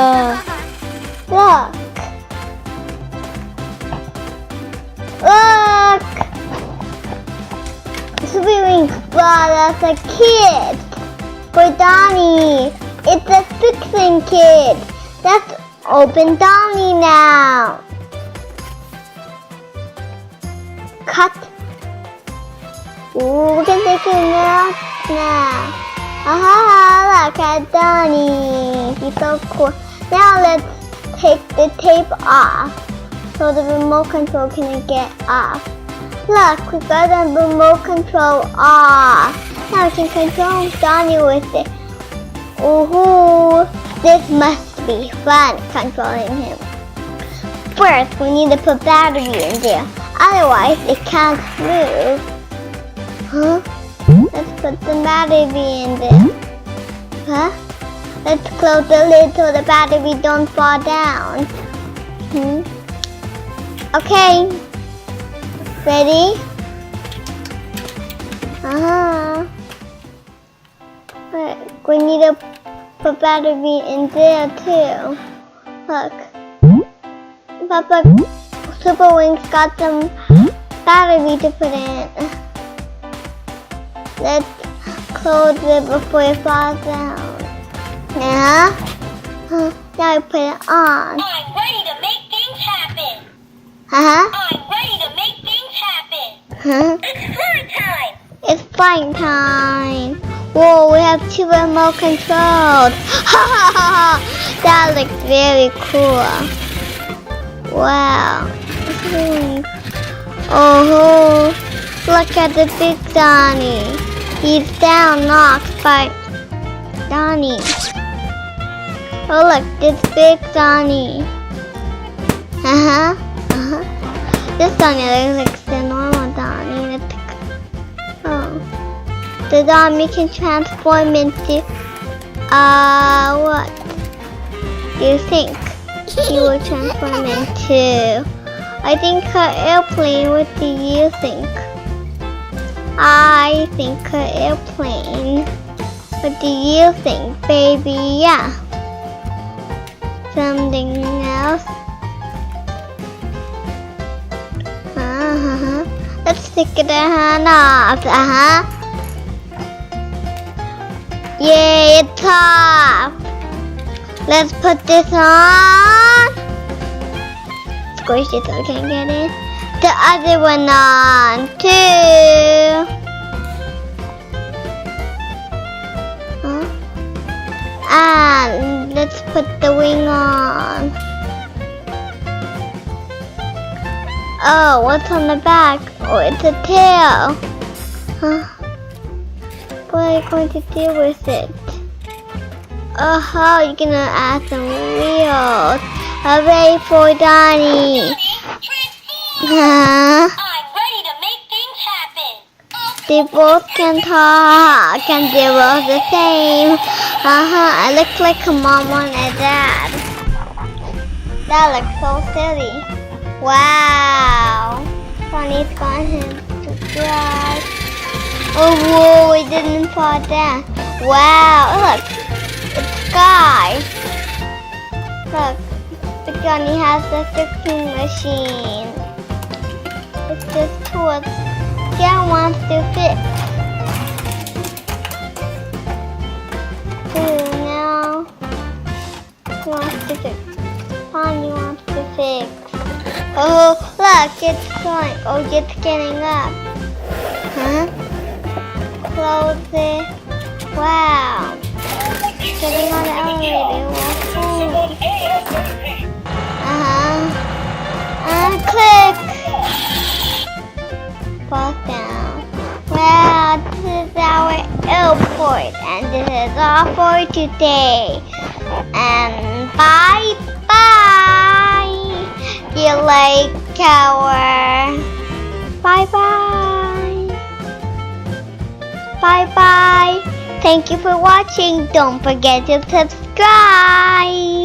Look. Look. 슈퍼윙스 bought us a kit for Donnie. It's a fixing kit. Let's open Donnie now. Cut. Ooh, we can take it out now. Aha, look at Donnie. He's so cool. Now let's take the tape off so the remote control can get off. Look, we got the remote control off. Now we can control Donnie with it. Ooh, this must be fun controlling him. First, we need to put battery in there. Otherwise, it can't move. Huh? Let's put the battery in there. Huh? Let's close the lid so the battery don't fall down. Okay. Ready? We need to put battery in there too. Look. Papa 슈퍼윙스 got some battery to put in. Let's close it before it falls down. Now we put it on. I'm ready to make things happen. I'm ready to make things happen. It's fun time. It's flying time. Whoa, we have 2 remote controls. That looks very cool. Wow. Oh, look at the big Donnie. He's down knocked by Donnie. Oh, look, this big Donnie. This Donnie looks like the normal Donnie. The Donnie can transform into, what do you think he will transform into? I think her airplane. What do you think? I think her airplane. What do you think, baby? Yeah. Something else? Let's take the hand off. Yay, it's off. Let's put this on. Squish it so I can get in. The other one on too. And let's put the wing on. Oh, what's on the back? Oh, it's a tail. What are you going to do with it? Oh, you're gonna add some wheels. Hooray for Donnie. I'm ready to make things happen. They both can talk and they're all the same. I look like a mom and a dad. That looks so silly. Wow. Donnie's got him to drive. Oh, whoa, it didn't fall down. Wow, look. It's Sky. Look, the Donnie has the fixing machine. It's just tools. Dad wants to fix. Now he wants to fix. Donnie wants to fix. Oh, look, it's going. Oh, it's getting up. Close it. Wow. Getting on the elevator. Click. Fall down. Wow, this is our airport, and this is all for today. And bye bye. You like our. Bye bye. Bye bye. Thank you for watching. Don't forget to subscribe.